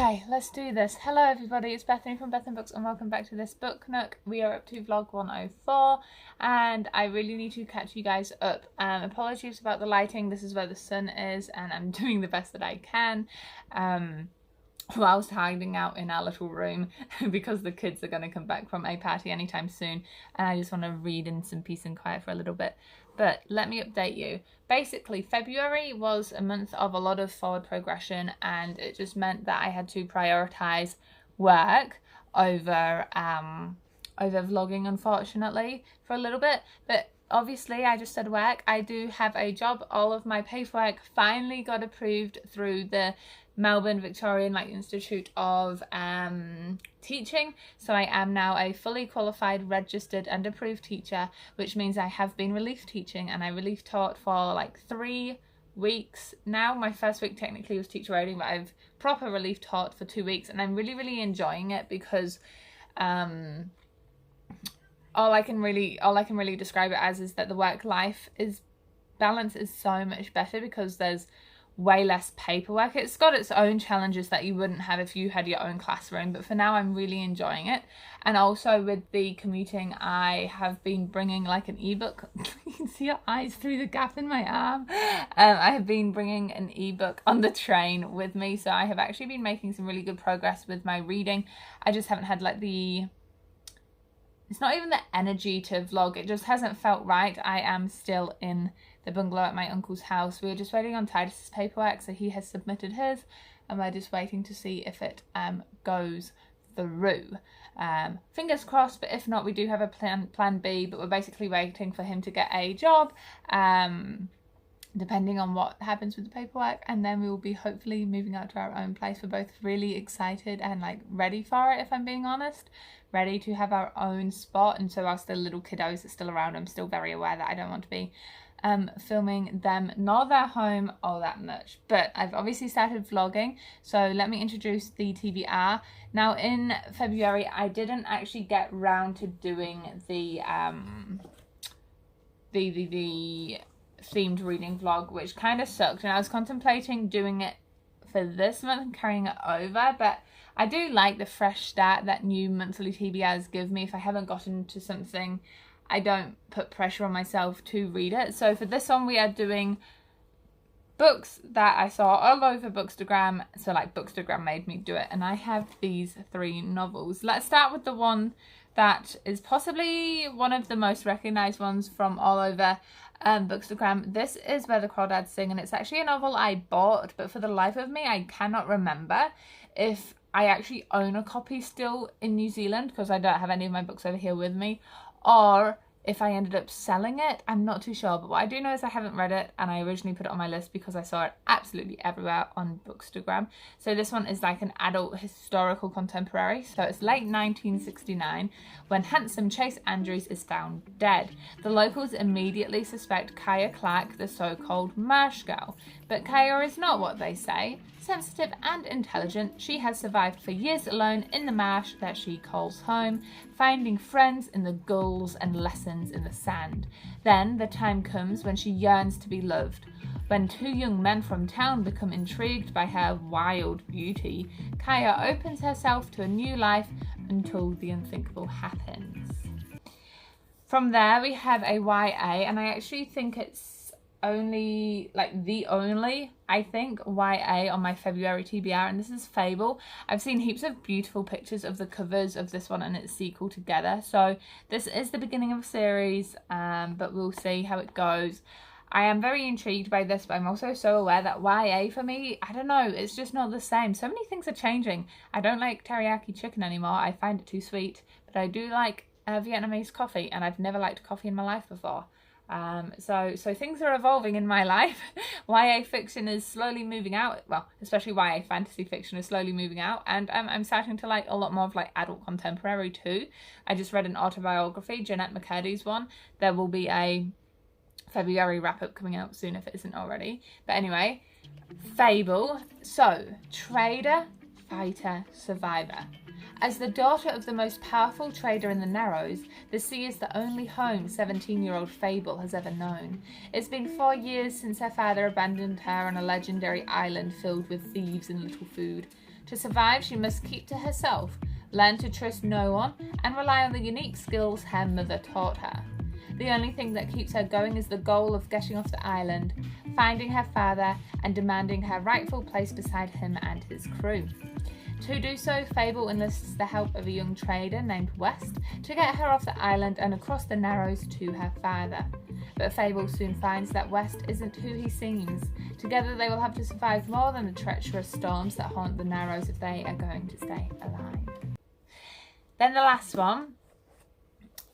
Okay, let's do this. Hello everybody, it's Bethany from Beth and Books and welcome back to this book nook. We are up to vlog 104 and I really need to catch you guys up. Apologies about the lighting, this is where the sun is and I'm doing the best that I can. Whilst hiding out in our little room because the kids are going to come back from a party anytime soon and I just want to read in some peace and quiet for a little bit. But let me update you. Basically, February was a month of a lot of forward progression and it just meant that I had to prioritise work over vlogging, unfortunately, for a little bit. But obviously, I just said work. I do have a job. All of my paperwork finally got approved through the Melbourne Victorian Institute of Teaching. So I am now a fully qualified, registered and approved teacher, which means I have been relief teaching and I relief taught for like 3 weeks now. My first week technically was teacher rating, but I've proper relief taught for 2 weeks and I'm really enjoying it because all I can really describe it as is that the work-life balance is so much better because there's way less paperwork. It's got its own challenges that you wouldn't have if you had your own classroom, but for now I'm really enjoying it. And also with the commuting, I have been bringing like an ebook. You can see your eyes through the gap in my arm. I have been bringing an ebook on the train with me, so I have actually been making some really good progress with my reading. I just haven't had like it's not even the energy to vlog, it just hasn't felt right. I am still in the bungalow at my uncle's house. We're just waiting on Titus's paperwork, so he has submitted his and we're just waiting to see if it goes through. Fingers crossed, but if not, we do have a plan B, but we're basically waiting for him to get a job, depending on what happens with the paperwork, and then we will be hopefully moving out to our own place. We're both really excited and like ready for it, if I'm being honest, ready to have our own spot. And so whilst the little kiddos are still around, I'm still very aware that I don't want to be filming them nor their home all that much. But I've obviously started vlogging, so let me introduce the TBR. Now in February I didn't actually get round to doing the themed reading vlog, which kind of sucked, and I was contemplating doing it for this month and carrying it over, but I do like the fresh start that new monthly TBRs give me. If I haven't gotten to something, I don't put pressure on myself to read it. So for this one we are doing books that I saw all over Bookstagram, so like Bookstagram made me do it, and I have these 3 novels. Let's start with the one that is possibly one of the most recognised ones from all over Bookstagram. This is Where the Crawdads Sing, and it's actually a novel I bought, but for the life of me I cannot remember if I actually own a copy still in New Zealand, because I don't have any of my books over here with me, or if I ended up selling it. I'm not too sure, but what I do know is I haven't read it, and I originally put it on my list because I saw it absolutely everywhere on Bookstagram. So this one is like an adult historical contemporary. So it's late 1969 when handsome Chase Andrews is found dead. The locals immediately suspect Kaya Clark, the so-called marsh girl, but Kaya is not what they say. Sensitive and intelligent, she has survived for years alone in the marsh that she calls home, finding friends in the gulls and lessons in the sand. Then the time comes when she yearns to be loved. When 2 young men from town become intrigued by her wild beauty, Kaya opens herself to a new life until the unthinkable happens. From there we have a YA, and I actually think it's only I think YA on my February TBR, and this is Fable. I've seen heaps of beautiful pictures of the covers of this one and its sequel together, so this is the beginning of a series, but we'll see how it goes. I am very intrigued by this, but I'm also so aware that YA for me, I don't know, it's just not the same. So many things are changing. I don't like teriyaki chicken anymore, I find it too sweet, but I do like Vietnamese coffee, and I've never liked coffee in my life before. So things are evolving in my life. YA fiction is slowly moving out, well, especially YA fantasy fiction is slowly moving out, and I'm starting to like a lot more of like adult contemporary too. I just read an autobiography, Jeanette McCurdy's one. There will be a February wrap-up coming out soon if it isn't already. But anyway, Fable. So, trader, fighter, survivor. As the daughter of the most powerful trader in the Narrows, the sea is the only home 17-year-old Fable has ever known. It's been 4 years since her father abandoned her on a legendary island filled with thieves and little food. To survive, she must keep to herself, learn to trust no one, and rely on the unique skills her mother taught her. The only thing that keeps her going is the goal of getting off the island, finding her father, and demanding her rightful place beside him and his crew. To do so, Fable enlists the help of a young trader named West to get her off the island and across the Narrows to her father. But Fable soon finds that West isn't who he seems. Together they will have to survive more than the treacherous storms that haunt the Narrows if they are going to stay alive. Then the last one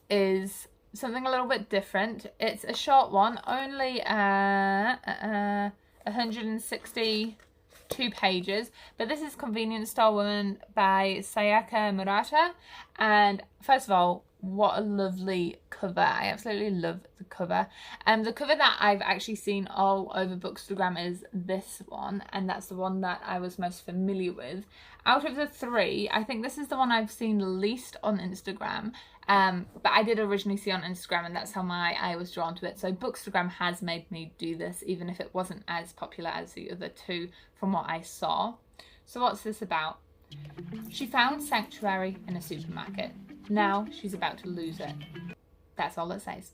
is something a little bit different. It's a short one, only 162 pages, but this is Convenience Store Woman by Sayaka Murata. And first of all, what a lovely cover. I absolutely love the cover. The cover that I've actually seen all over Bookstagram is this one, and that's the one that I was most familiar with. Out of the three, I think this is the one I've seen least on Instagram, but I did originally see on Instagram, and that's how my eye was drawn to it. So Bookstagram has made me do this, even if it wasn't as popular as the other two from what I saw. So what's this about? She found sanctuary in a supermarket. Now she's about to lose it. That's all it says.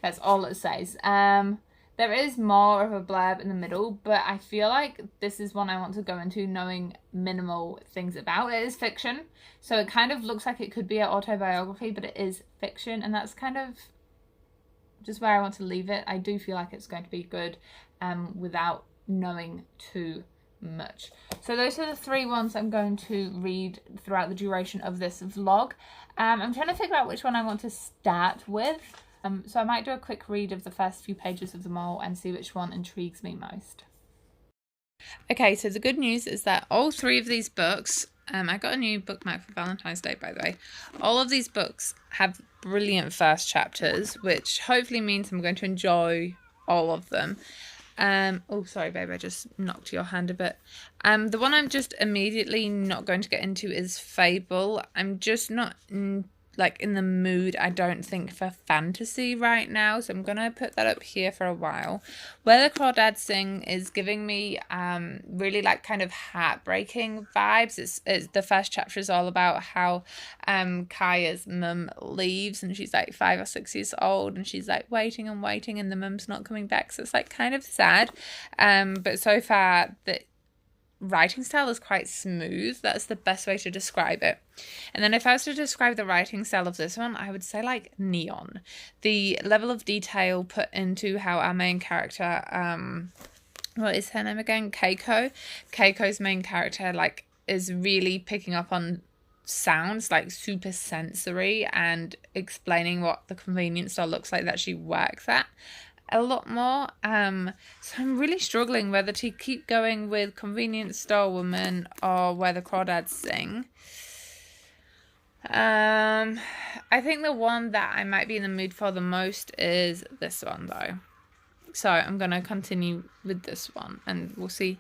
That's all it says. There is more of a blurb in the middle, but I feel like this is one I want to go into knowing minimal things about. It is fiction, so it kind of looks like it could be an autobiography, but it is fiction, and that's kind of just where I want to leave it. I do feel like it's going to be good without knowing too much. So those are the three ones I'm going to read throughout the duration of this vlog. I'm trying to figure out which one I want to start with. So I might do a quick read of the first few pages of them all and see which one intrigues me most. Okay, so the good news is that all three of these books, I got a new bookmark for Valentine's Day, by the way. All of these books have brilliant first chapters, which hopefully means I'm going to enjoy all of them. Oh, sorry, babe, I just knocked your hand a bit. The one I'm just immediately not going to get into is Fable. I'm just not in the mood, I don't think, for fantasy right now, so I'm gonna put that up here for a while. Where the Crawdads Sing is giving me really kind of heartbreaking vibes. It's the first chapter is all about how Kaya's mum leaves, and she's 5 or 6 years old, and she's waiting and waiting, and the mum's not coming back, so it's kind of sad. But so far the writing style is quite smooth. That's the best way to describe it. And then if I was to describe the writing style of this one, I would say neon. The level of detail put into how our main character, what is her name again? Keiko's main character is really picking up on sounds, super sensory, and explaining what the convenience store looks like that she works at a lot more. So I'm really struggling whether to keep going with Convenience Store Woman or Where the Crawdads Sing. I think the one that I might be in the mood for the most is this one, though. So I'm gonna continue with this one, and we'll see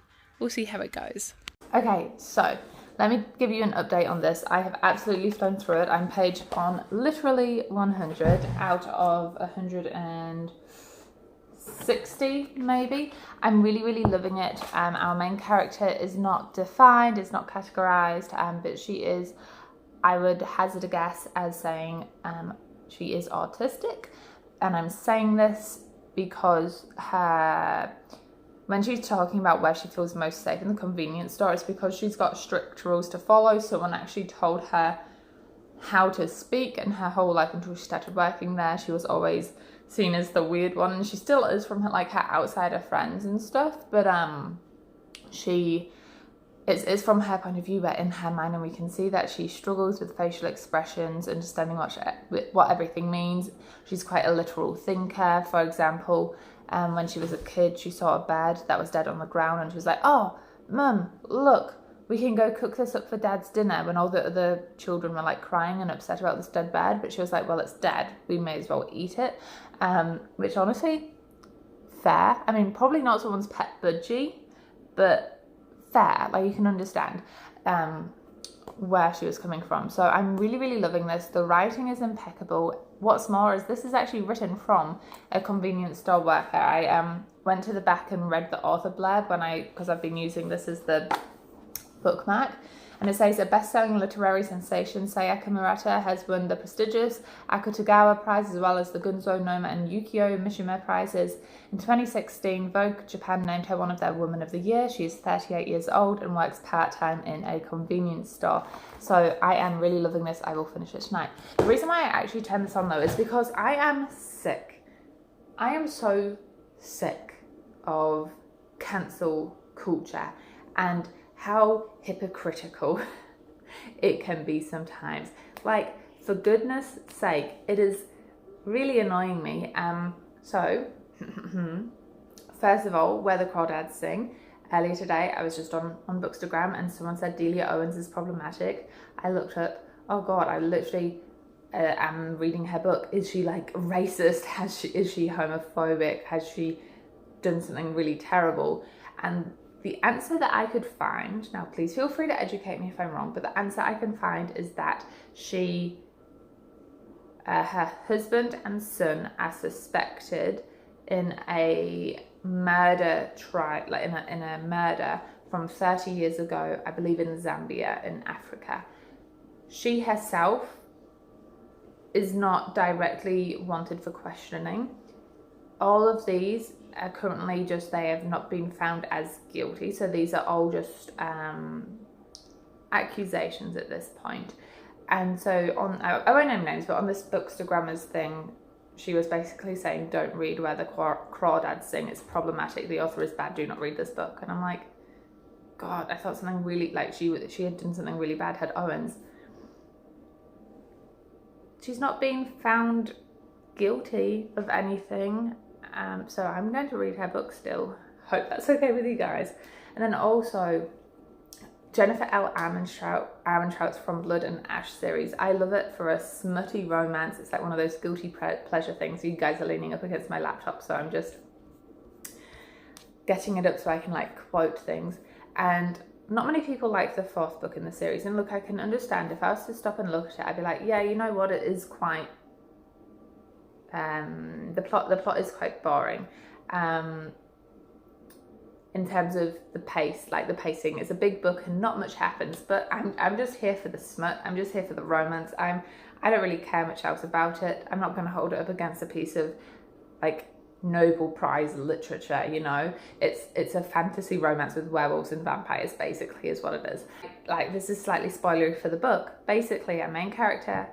how it goes. Okay, so let me give you an update on this. I have absolutely flown through it. I'm page on literally 100 out of 160 maybe. I'm really loving it. Our main character is not defined, it's not categorized, but she is, I would hazard a guess as saying she is autistic. And I'm saying this because when she's talking about where she feels most safe in the convenience store, it's because she's got strict rules to follow. Someone actually told her how to speak, and her whole life until she started working there, she was always seen as the weird one, and she still is from her outsider friends and stuff, but it's from her point of view, but in her mind, and we can see that she struggles with facial expressions, understanding what everything means. She's quite a literal thinker. For example, when she was a kid, she saw a bird that was dead on the ground, and she was like, "Oh, Mum, look, we can go cook this up for Dad's dinner," when all the other children were crying and upset about this dead bird. But she was like, "Well, it's dead, we may as well eat it." Which honestly, fair. I mean, probably not someone's pet budgie, but fair. You can understand where she was coming from. So I'm really loving this. The writing is impeccable. What's more is this is actually written from a convenience store worker. I went to the back and read the author blurb because I've been using this as the bookmark. And it says a best-selling literary sensation, Sayaka Murata has won the prestigious Akutagawa Prize as well as the Gunzo Noma and Yukio Mishima Prizes. In 2016, Vogue Japan named her one of their Women of the Year. She is 38 years old and works part-time in a convenience store. So I am really loving this. I will finish it tonight. The reason why I actually turned this on though is because I am sick. I am so sick of cancel culture and how hypocritical it can be sometimes. Like, for goodness sake, it is really annoying me. So first of all, Where the Crawdads Sing. Earlier today, I was just on Bookstagram and someone said Delia Owens is problematic. I looked up, oh God, I literally am reading her book. Is she like racist? Is she homophobic? Has she done something really terrible? And the answer that I could find, now please feel free to educate me if I'm wrong, but the answer I can find is that she, her husband and son are suspected in a murder trial, like in a murder from 30 years ago, I believe in Zambia in Africa. She herself is not directly wanted for questioning. All of these are currently just, they have not been found as guilty. So these are all just accusations at this point. And so on, I won't name names, but on this Bookstagrammers thing, she was basically saying, don't read Where the Crawdads Sing. It's problematic. The author is bad. Do not read this book. And I'm like, God, I thought something really, like she had done something really bad, had Owens. She's not being found guilty of anything. So I'm going to read her book still. Hope that's okay with you guys. And then also Jennifer L. Armentrout's From Blood and Ash series. I love it for a smutty romance. It's like one of those guilty pleasure things. You guys are leaning up against my laptop, so I'm just getting it up so I can like quote things. And not many people like the fourth book in the series. And look, I can understand if I was to stop and look at it, I'd be like, yeah, you know what, it is quite the plot is quite boring in terms of the pace, like the pacing. It's a big book and not much happens, but I'm just here for the smut. I'm just here for the romance. I don't really care much else about it. I'm not going to hold it up against a piece of like Nobel Prize literature, you know. It's a fantasy romance with werewolves and vampires, basically, is what it is. Like, this is slightly spoilery for the book. Basically, our main character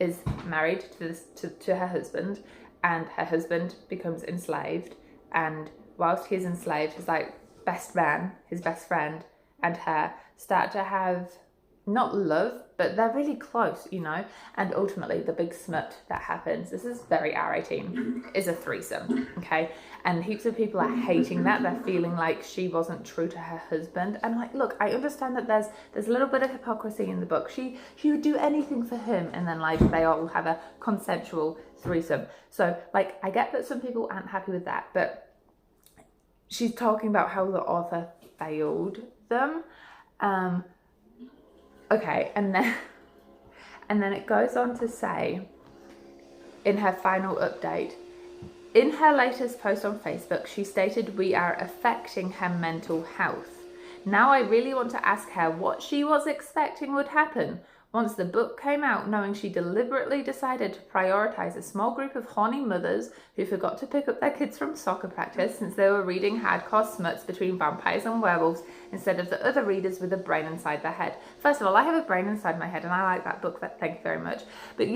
is married to her husband, and her husband becomes enslaved, and whilst he's enslaved, his like his best friend and her start to have not love, but they're really close, you know. And ultimately the big smut that happens, this is very R18, is a threesome, okay? And heaps of people are hating that. They're feeling like she wasn't true to her husband. And like, look, I understand that there's a little bit of hypocrisy in the book. She would do anything for him, and then like they all have a consensual threesome. So like, I get that some people aren't happy with that, but she's talking about how the author failed them. Okay, and then it goes on to say in her final update, in her latest post on Facebook, she stated, we are affecting her mental health. Now I really want to ask her what she was expecting would happen once the book came out, knowing she deliberately decided to prioritize a small group of horny mothers who forgot to pick up their kids from soccer practice since they were reading hardcore smuts between vampires and werewolves instead of the other readers with a brain inside their head. First of all, I have a brain inside my head and I like that book, thank you very much. But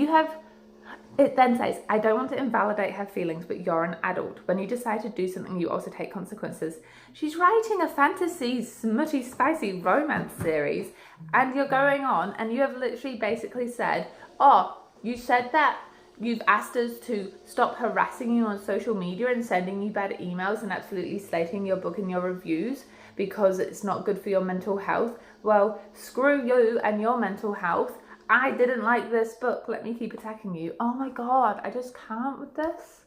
it then says, I don't want to invalidate her feelings, but you're an adult. When you decide to do something, you also take consequences. She's writing a fantasy, smutty, spicy romance series, and you're going on and you have literally basically said, oh, you said that you've asked us to stop harassing you on social media and sending you bad emails and absolutely slating your book in your reviews because it's not good for your mental health. Well, screw you and your mental health. I didn't like this book. Let me keep attacking you. Oh my God, I just can't with this.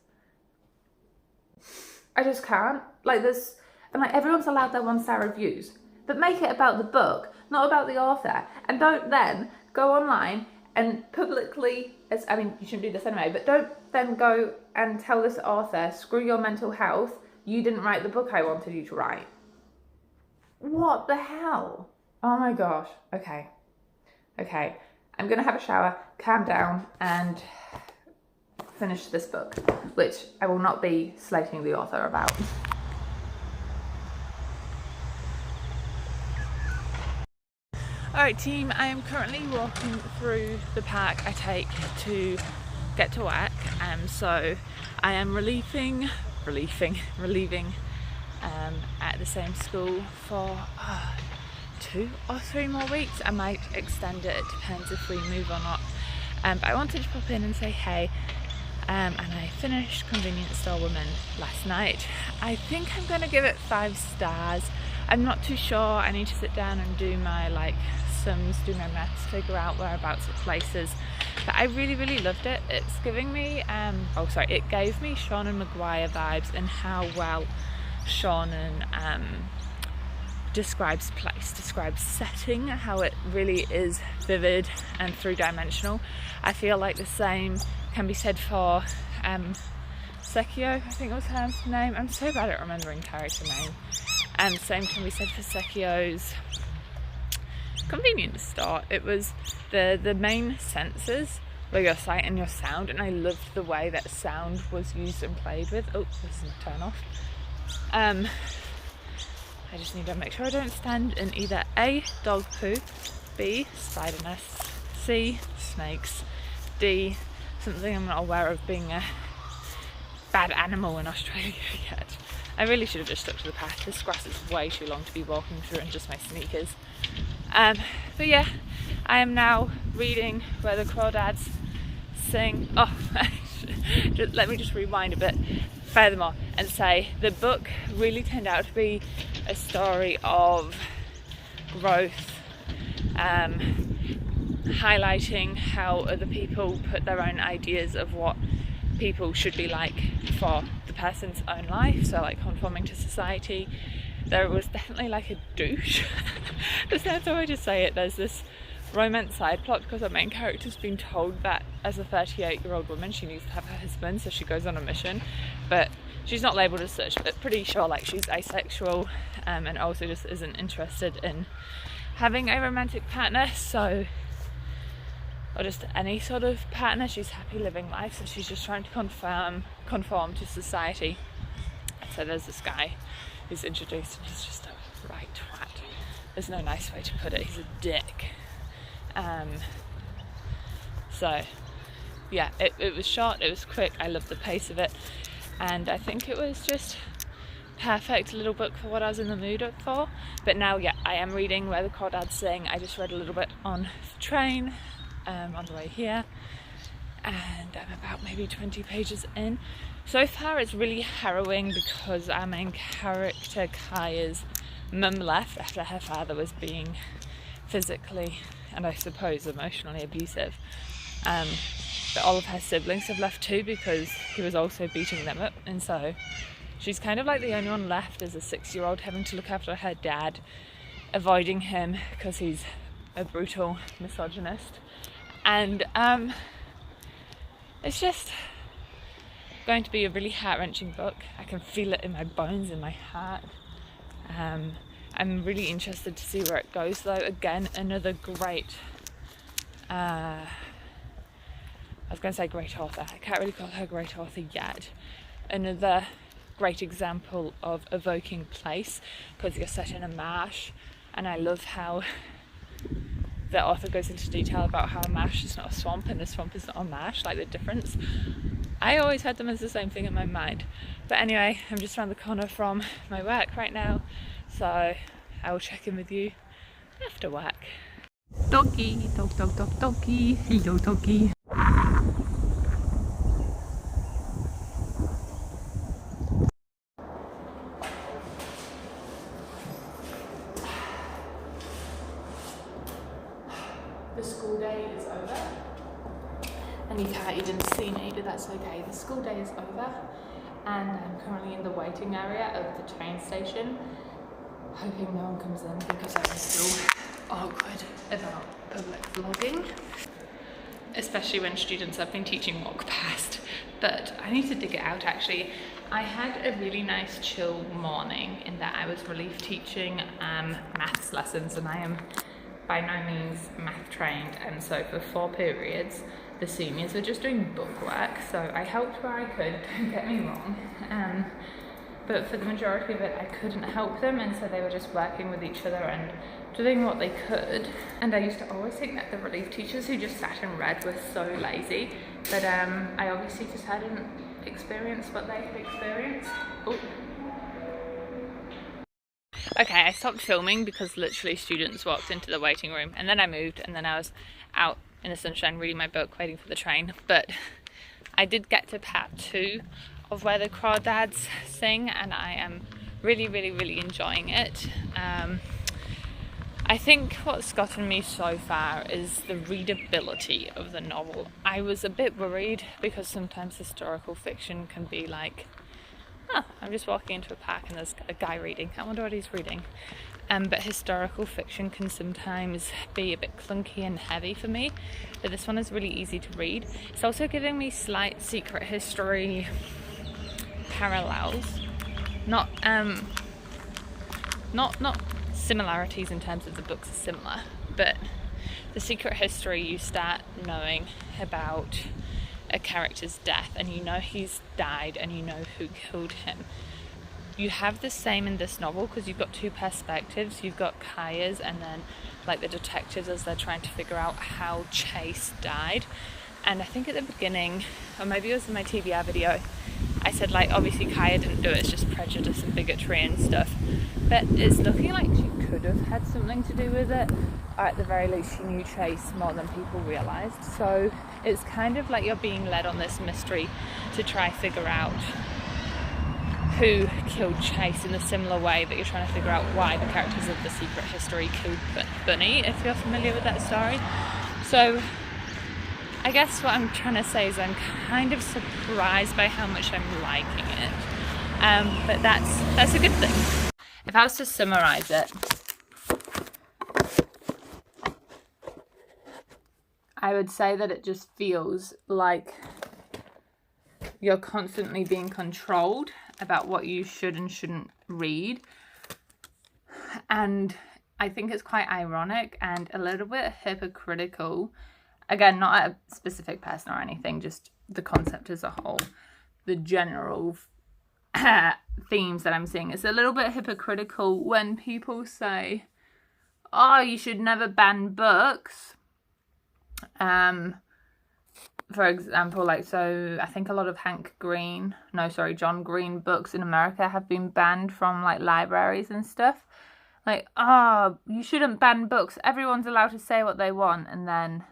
I just can't. Like this, and like everyone's allowed their 1-star reviews, but make it about the book, not about the author. And don't then go online and publicly, I mean, you shouldn't do this anyway, but don't then go and tell this author, screw your mental health, you didn't write the book I wanted you to write. What the hell? Oh my gosh. Okay. Okay. I'm gonna have a shower, calm down, and finish this book, which I will not be slating the author about. Alright team, I am currently walking through the park I take to get to work, so I am relieving at the same school for 2 or 3 more weeks. I might extend it, it depends if we move or not, but I wanted to pop in and say hey. And I finished Convenience Store Woman last night. I think I'm going to give it 5 stars. I'm not too sure. I need to sit down and do my sums, do my maths, figure out whereabouts it places. But I really loved it. It's giving me, it gave me Seanan McGuire vibes and how well Seanan describes place, describes setting, how it really is vivid and 3-dimensional. I feel like the same can be said for Sekio, I think was her name. I'm so bad at remembering character name. And same can be said for Sekio's Convenience Store. It was the main senses were your sight and your sound, and I loved the way that sound was used and played with. Oh, this is a turn off. I just need to make sure I don't stand in either A, dog poo, B, spider nests, C, snakes, D, something I'm not aware of being a bad animal in Australia yet. I really should have just stuck to the path. This grass is way too long to be walking through in just my sneakers. But yeah, I am now reading Where the Crawdads Sing. Oh, let me just rewind a bit furthermore and say the book really turned out to be a story of growth, highlighting how other people put their own ideas of what people should be like for the person's own life, so like conforming to society. There was definitely like a douche. That's how I just say it. There's this romance side plot because our main character's been told that as a 38-year-old woman she needs to have her husband, so she goes on a mission, but she's not labelled as such, but pretty sure like she's asexual, and also just isn't interested in having a romantic partner, so, or just any sort of partner. She's happy living life, so she's just trying to conform to society. So there's this guy who's introduced and he's just a right twat. There's no nice way to put it. He's a dick. So yeah, it was short, it was quick, I loved the pace of it, and I think it was just perfect little book for what I was in the mood for. But now, yeah, I am reading Where the Crawdads Sing. I just read a little bit on the train on the way here, and I'm about maybe 20 pages in. So far it's really harrowing because our main character Kaya's mum left after her father was being physically and I suppose emotionally abusive, but all of her siblings have left too because he was also beating them up, and so she's kind of like the only one left as a 6-year-old having to look after her dad, avoiding him because he's a brutal misogynist. And it's just going to be a really heart-wrenching book. I can feel it in my bones, in my heart. I'm really interested to see where it goes though. Again, another great, I was going to say great author. I can't really call her a great author yet. Another great example of evoking place, because you're set in a marsh, and I love how the author goes into detail about how a marsh is not a swamp and a swamp is not a marsh, like the difference. I always had them as the same thing in my mind. But anyway, I'm just around the corner from my work right now, so I will check in with you after work. Doggy, dog, dog, dog, doggy, hello doggy. The school day is over. And you didn't see me, but that's okay. The school day is over, and I'm currently in the waiting area of the train station, hoping no one comes in because I'm still awkward about public vlogging, especially when students I've been teaching walk past. But I need to dig it out actually. I had a really nice chill morning in that I was relief teaching maths lessons, and I am by no means math trained, and so for 4 periods the seniors were just doing book work, so I helped where I could, don't get me wrong, but for the majority of it I couldn't help them, and so they were just working with each other and doing what they could. And I used to always think that the relief teachers who just sat and read were so lazy, but I obviously just hadn't experienced what they had experienced. Oh. Okay, I stopped filming because literally students walked into the waiting room, and then I moved, and then I was out in the sunshine reading my book waiting for the train. But I did get to part 2 of Where the Crawdads Sing, and I am really enjoying it. I think what's gotten me so far is the readability of the novel. I was a bit worried because sometimes historical fiction can be like, oh, I'm just walking into a park and there's a guy reading. I wonder what he's reading. But historical fiction can sometimes be a bit clunky and heavy for me. But this one is really easy to read. It's also giving me slight secret history parallels. Not similarities in terms of the books are similar, but the secret history, you start knowing about a character's death and you know he's died and you know who killed him. You have the same in this novel because you've got 2 perspectives. You've got Kaya's and then like the detectives as they're trying to figure out how Chase died. And I think at the beginning, or maybe it was in my TBR video, I said like obviously Kaya didn't do it, it's just prejudice and bigotry and stuff, but it's looking like she could have had something to do with it, or at the very least she knew Chase more than people realised. So it's kind of like you're being led on this mystery to try figure out who killed Chase in a similar way that you're trying to figure out why the characters of the secret history killed Bunny, if you're familiar with that story. So I guess what I'm trying to say is I'm kind of surprised by how much I'm liking it, but that's a good thing. If I was to summarise it, I would say that it just feels like you're constantly being controlled about what you should and shouldn't read, and I think it's quite ironic and a little bit hypocritical. Again, not at a specific person or anything, just the concept as a whole. The general themes that I'm seeing. It's a little bit hypocritical when people say, oh, you should never ban books. For example, like, so I think a lot of John Green books in America have been banned from like libraries and stuff. Like, oh, you shouldn't ban books. Everyone's allowed to say what they want, and then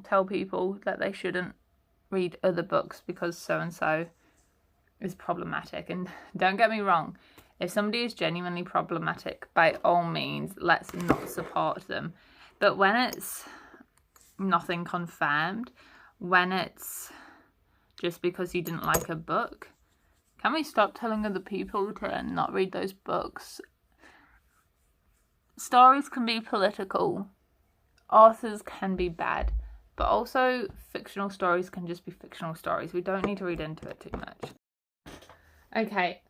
tell people that they shouldn't read other books because so-and-so is problematic. And don't get me wrong, if somebody is genuinely problematic, by all means, let's not support them. But when it's nothing confirmed, when it's just because you didn't like a book, can we stop telling other people to not read those books? Stories can be political. Authors can be bad, but also fictional stories can just be fictional stories. We don't need to read into it too much. Okay,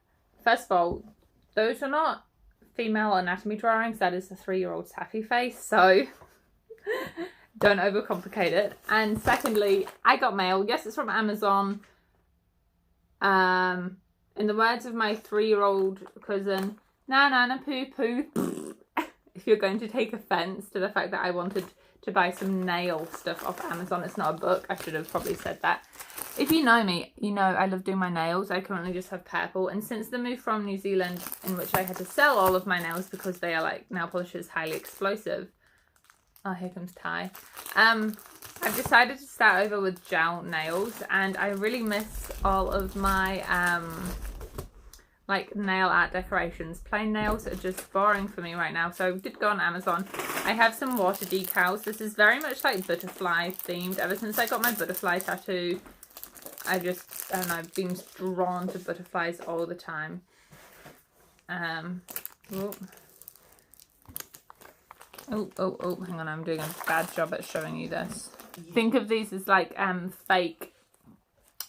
first of all, those are not female anatomy drawings. That is the 3-year-old Sappy face, so don't overcomplicate it. And secondly, I got mail. Yes, it's from Amazon. In the words of my 3-year-old cousin, na poo poo. If you're going to take offence to the fact that I wanted to buy some nail stuff off Amazon, it's not a book. I should have probably said that. If you know me, you know I love doing my nails. I currently just have purple. And since the move from New Zealand, in which I had to sell all of my nails because they are like nail polishes, highly explosive. Oh, here comes Ty. I've decided to start over with gel nails, and I really miss all of my like nail art decorations. Plain nails are just boring for me right now, so I did go on Amazon. I have some water decals. This is very much like butterfly themed. Ever since I got my butterfly tattoo, I don't know, I've been drawn to butterflies all the time. Oh, hang on, I'm doing a bad job at showing you this. Think of these as like fake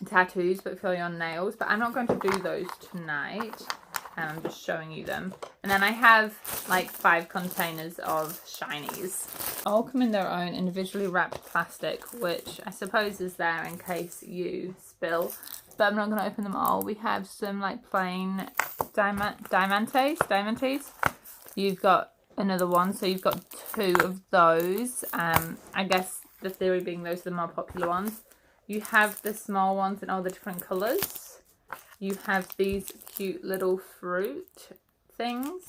tattoos but for your nails, but I'm not going to do those tonight. I'm just showing you them. And then I have like 5 containers of shinies. All come in their own individually wrapped plastic, which I suppose is there in case you spill, but I'm not going to open them all. We have some like plain diamantes. You've got another one, so you've got 2 of those. I guess the theory being those are the more popular ones. You have the small ones in all the different colours. You have these cute little fruit things,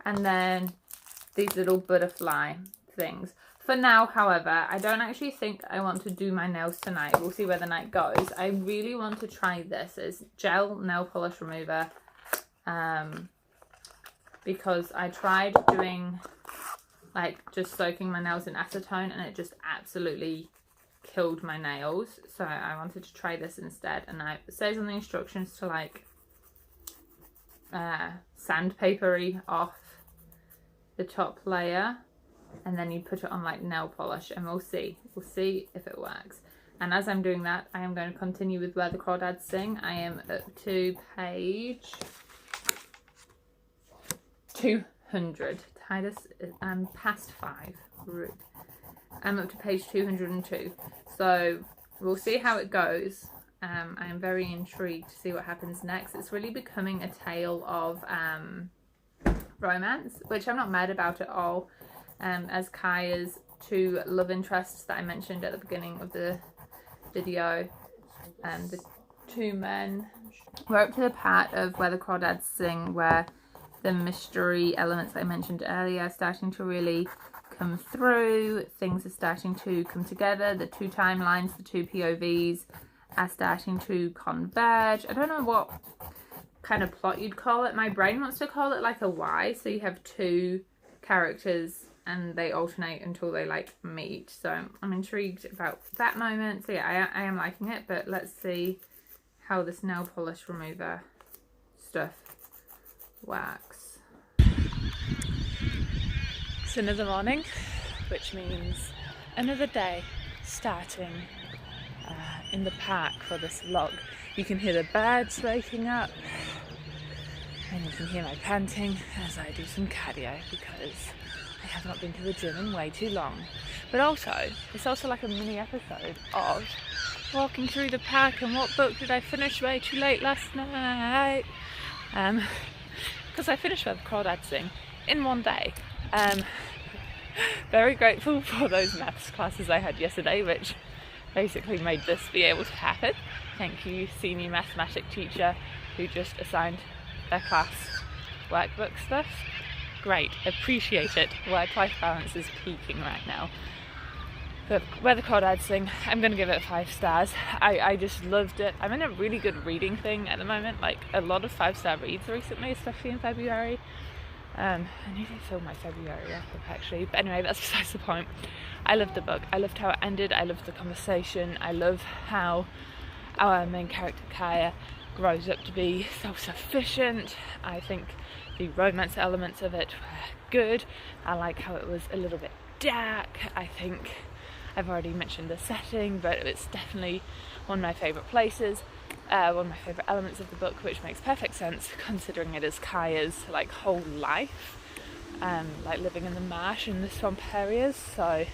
and then these little butterfly things. For now, however, I don't actually think I want to do my nails tonight. We'll see where the night goes. I really want to try this. It's gel nail polish remover, because I tried doing like just soaking my nails in acetone and it just absolutely killed my nails. So I wanted to try this instead, and it says on the instructions to like sandpapery off the top layer, and then you put it on like nail polish, and we'll see if it works. And as I'm doing that, I am going to continue with Where the Crawdads Sing. I am up to page 200. Titus, I'm past 5. I'm up to page 202. So we'll see how it goes. I am very intrigued to see what happens next. It's really becoming a tale of romance, which I'm not mad about at all. As Kaya's 2 love interests that I mentioned at the beginning of the video, and the 2 men. We're up to the part of Where the Crawdads Sing where the mystery elements I mentioned earlier are starting to really come through. Things are starting to come together. The 2 timelines, the 2 POVs are starting to converge. I don't know what kind of plot you'd call it. My brain wants to call it like a Y. So you have 2 characters and they alternate until they like meet. So I'm intrigued about that moment. So yeah, I am liking it, but let's see how this nail polish remover stuff works. It's another morning, which means another day starting in the park for this vlog. You can hear the birds waking up, and you can hear my panting as I do some cardio because I have not been to the gym in way too long. But also, it's also like a mini episode of walking through the park and what book did I finish way too late last night. Because I finished Where the Crawdads Sing in one day. Very grateful for those maths classes I had yesterday, which basically made this be able to happen. Thank you, senior mathematics teacher, who just assigned their class workbook stuff. Great, appreciate it. Work-life balance is peaking right now. But Where the Crawdads Sing, I'm going to give it 5 stars. I just loved it. I'm in a really good reading thing at the moment, like a lot of 5-star reads recently, especially in February. I need to fill my February wrap up actually, but anyway, that's besides the point. I loved the book. I loved how it ended. I loved the conversation. I love how our main character Kaya grows up to be self-sufficient. I think the romance elements of it were good. I like how it was a little bit dark. I think I've already mentioned the setting, but it's definitely one of my favourite places, one of my favourite elements of the book, which makes perfect sense considering it is Kaya's like whole life, like living in the marsh in the swamp areas. So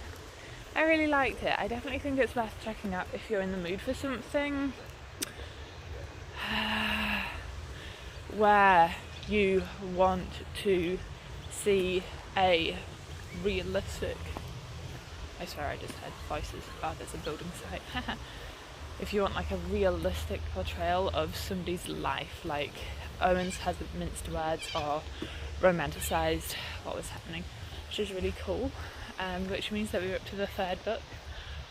I really liked it. I definitely think it's worth checking out if you're in the mood for something where you want to see a realistic, I swear I just heard voices. Oh, there's a building site. If you want like a realistic portrayal of somebody's life, like Owens hasn't minced words or romanticised what was happening, which is really cool. Which means that we're up to the 3rd book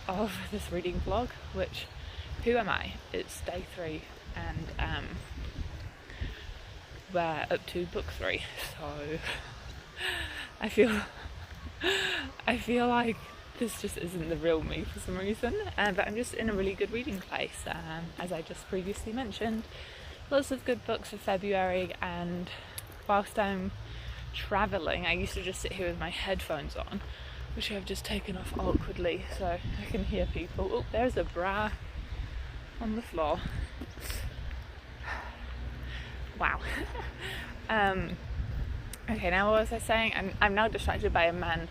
of this reading vlog, which, who am I? It's day 3 and we're up to book 3, so I feel like this just isn't the real me for some reason, but I'm just in a really good reading place, as I just previously mentioned. Lots of good books for February, and whilst I'm travelling I used to just sit here with my headphones on, which I've just taken off awkwardly so I can hear people. Oh, there's a bra. on the floor. Wow. Okay, now what was I saying? I'm now distracted by a man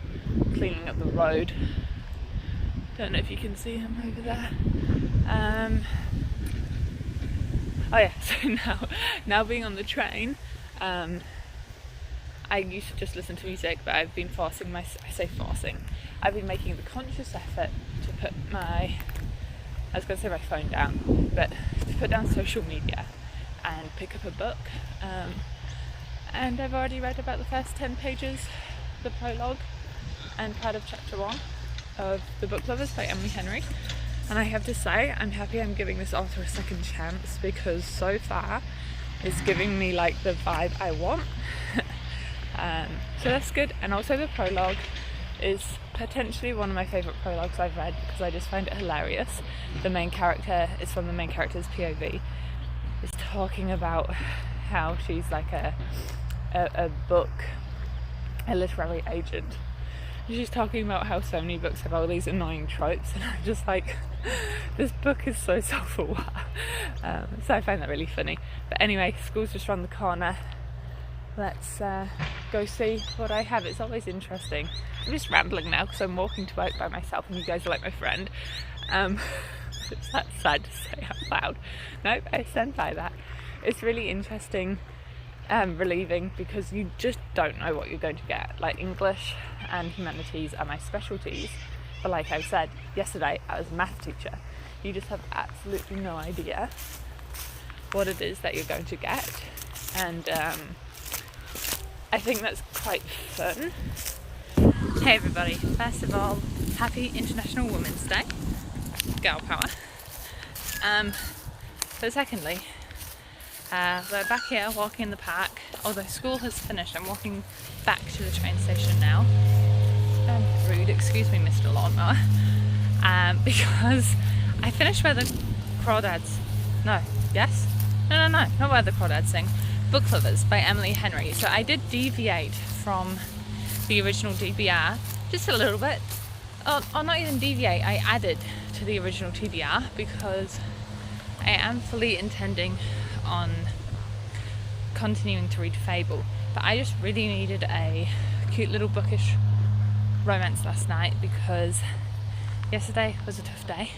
cleaning up the road. Don't know if you can see him over there. Oh yeah, so now being on the train, I used to just listen to music, but I've been I've been making the conscious effort to put my phone down, but to put down social media and pick up a book. And I've already read about the first 10 pages, the prologue, and part of chapter 1 of The Book Lovers by Emily Henry. And I have to say, I'm happy I'm giving this author a second chance, because so far it's giving me like the vibe I want. So that's good. And also the prologue is potentially one of my favourite prologues I've read, because I just find it hilarious. The main character is from the main character's POV. Is talking about how she's like a literary agent. She's talking about how so many books have all these annoying tropes, and I'm just like, this book is so self-aware. So I find that really funny. But anyway, school's just around the corner. Let's go see what I have. It's always interesting. I'm just rambling now because I'm walking to work by myself and you guys are like my friend. It's that sad to say out loud. Nope, I stand by that. It's really interesting, relieving, because you just don't know what you're going to get. Like, English and humanities are my specialties, but like I said yesterday, I was a math teacher. You just have absolutely no idea what it is that you're going to get, and I think that's quite fun. Hey everybody, first of all, happy International Women's Day. Girl power. But secondly, we're back here walking in the park. Although school has finished, I'm walking back to the train station now. Rude, excuse me, Mr. Lawnmower. Because I finished where the crawdads. No, yes? No, not where the crawdads sing. Book Lovers by Emily Henry. So I did deviate from the original TBR just a little bit. Or not even deviate, I added to the original TBR because I am fully intending on continuing to read Fable, but I just really needed a cute little bookish romance last night because yesterday was a tough day.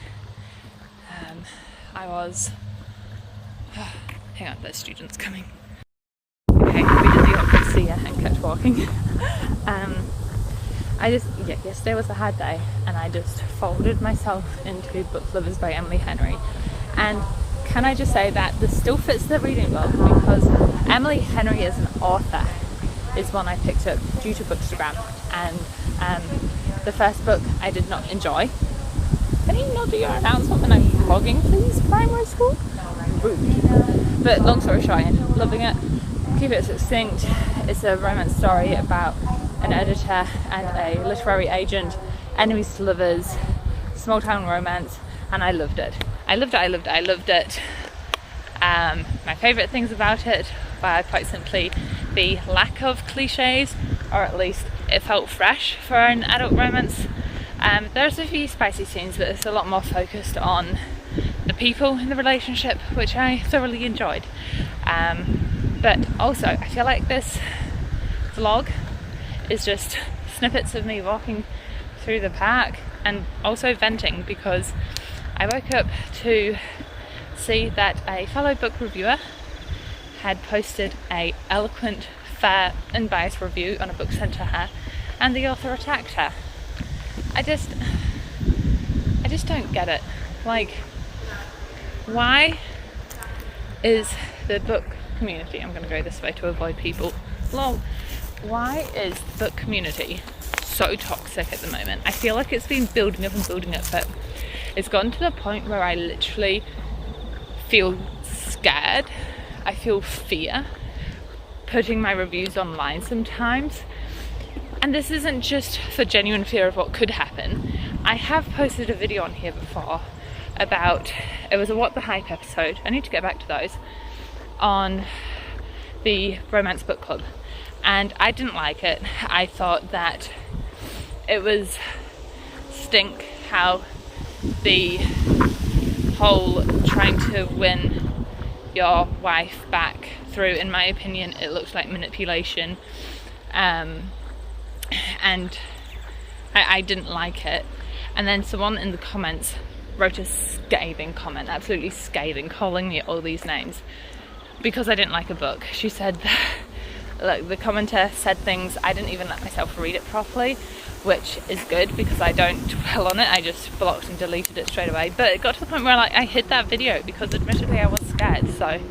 Hang on, there's students coming. Okay, we did the awkward see ya and kept walking. Yesterday was a hard day, and I just folded myself into Book Lovers by Emily Henry. And can I just say that this still fits the reading log, because Emily Henry as an author is one I picked up due to Bookstagram, and the first book I did not enjoy. Can you not do your announcement when I'm vlogging, please? Primary school? Rude. But long story short, I ended up loving it. Keep it succinct. It's a romance story about an editor and a literary agent, enemies to lovers, small town romance, and I loved it. I loved it. My favourite things about it were quite simply the lack of cliches, or at least it felt fresh for an adult romance. There's a few spicy scenes, but it's a lot more focused on the people in the relationship, which I thoroughly enjoyed. But also, I feel like this vlog is just snippets of me walking through the park and also venting, because I woke up to see that a fellow book reviewer had posted a eloquent, fair and biased review on a book sent to her, and the author attacked her. I just don't get it. Like, why is the book community, I'm going to go this way to avoid people, why is the book community so toxic at the moment? I feel like it's been building up, but it's gotten to the point where I literally feel scared. I feel fear putting my reviews online sometimes. And this isn't just for genuine fear of what could happen. I have posted a video on here before about, it was a What the Hype episode, I need to get back to those, on the romance book club, and I didn't like it. I thought that it was stink how the whole trying to win your wife back through, in my opinion, it looks like manipulation, and I didn't like it. And then someone in the comments wrote a scathing comment, absolutely scathing, calling me all these names because I didn't like a book. She said, look, the commenter said things, I didn't even let myself read it properly, which is good because I don't dwell on it. I just blocked and deleted it straight away. But it got to the point where like I hid that video because admittedly I was scared. So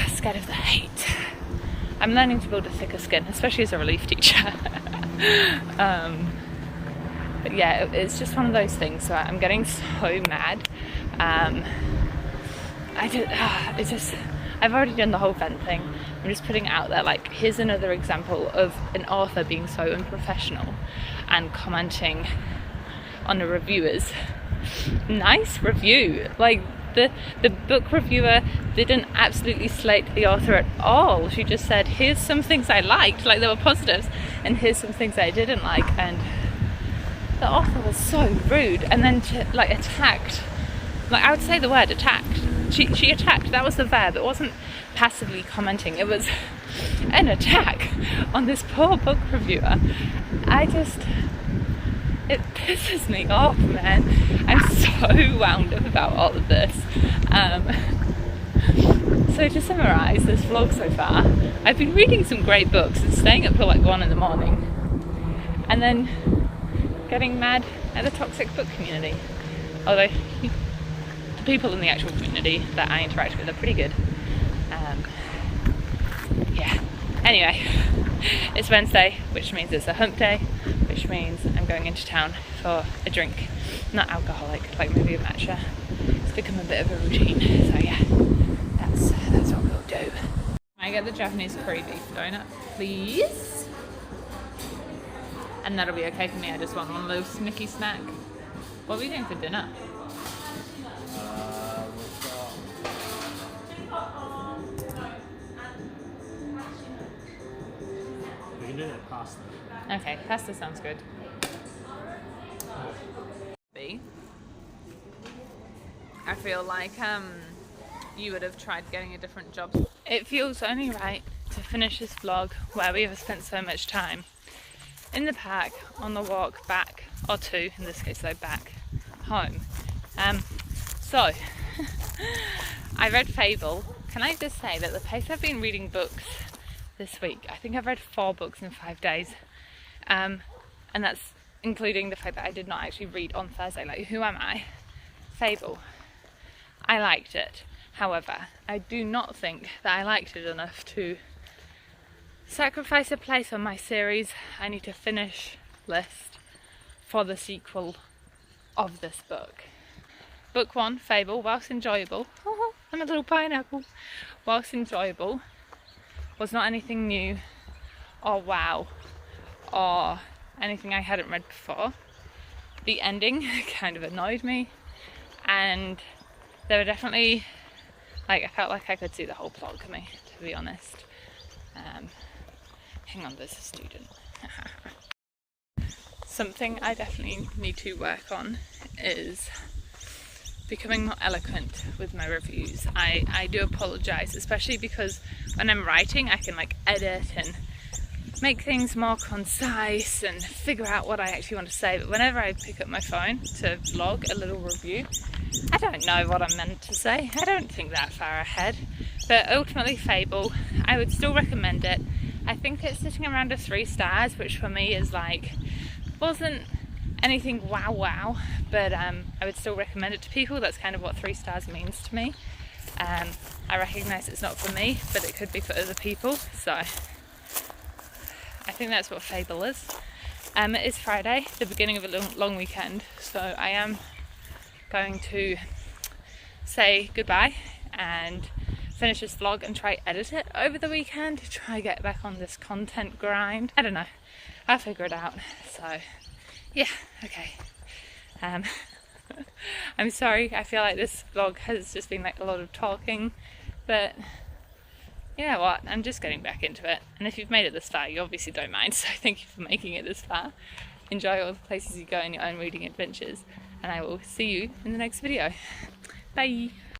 scared of the hate. I'm learning to build a thicker skin, especially as a relief teacher. But yeah, it's just one of those things. So I'm getting so mad. I've already done the whole vent thing. I'm just putting it out there, like, here's another example of an author being so unprofessional and commenting on a reviewer's nice review. Like, the book reviewer didn't absolutely slate the author at all. She just said, here's some things I liked, like there were positives, and here's some things I didn't like. And the author was so rude, and then like attacked, like I would say the word attacked. She attacked, that was the verb. It wasn't passively commenting, it was an attack on this poor book reviewer. It pisses me off, man. I'm so wound up about all of this. So to summarise this vlog so far, I've been reading some great books and staying up till like 1 in the morning, and then getting mad at the toxic book community. Although the people in the actual community that I interact with are pretty good. Yeah. Anyway, it's Wednesday, which means it's a hump day, which means I'm going into town for a drink. Not alcoholic, like maybe a matcha. It's become a bit of a routine. So yeah, that's what we'll do. Can I get the Japanese curry beef donut, please? And that'll be okay for me. I just want one little snicky snack. What are we doing for dinner? We can do that pasta. Okay, pasta sounds good. I feel like you would have tried getting a different job. It feels only right to finish this vlog where we have spent so much time in the park, on the walk back, or two, in this case though, back home. So, I read Fable. Can I just say that the pace I've been reading books this week, I think I've read 4 books in 5 days, and that's including the fact that I did not actually read on Thursday. Like, who am I? Fable. I liked it. However, I do not think that I liked it enough to sacrifice a place on my series I need to finish list for the sequel of this book. Book 1, Fable, whilst enjoyable, I'm a little pineapple, whilst enjoyable, was not anything new or wow or anything I hadn't read before. The ending kind of annoyed me, and there were definitely, like, I felt like I could see the whole plot coming, to be honest. Hang on, there's a student. Something I definitely need to work on is becoming more eloquent with my reviews. I do apologise, especially because when I'm writing I can like edit and make things more concise and figure out what I actually want to say, but whenever I pick up my phone to vlog a little review, I don't know what I'm meant to say. I don't think that far ahead. But ultimately, Fable, I would still recommend it. I think it's sitting around a 3 stars, which for me is like, wasn't anything wow, but I would still recommend it to people. That's kind of what 3 stars means to me. I recognise it's not for me, but it could be for other people, so I think that's what Fable is. It is Friday, the beginning of a long weekend, so I am going to say goodbye and finish this vlog and try edit it over the weekend to try get back on this content grind. I don't know, I'll figure it out. So yeah, okay. I'm sorry, I feel like this vlog has just been like a lot of talking, but you know what, I'm just getting back into it. And if you've made it this far, you obviously don't mind, so thank you for making it this far. Enjoy all the places you go in your own reading adventures. and I will see you in the next video. Bye!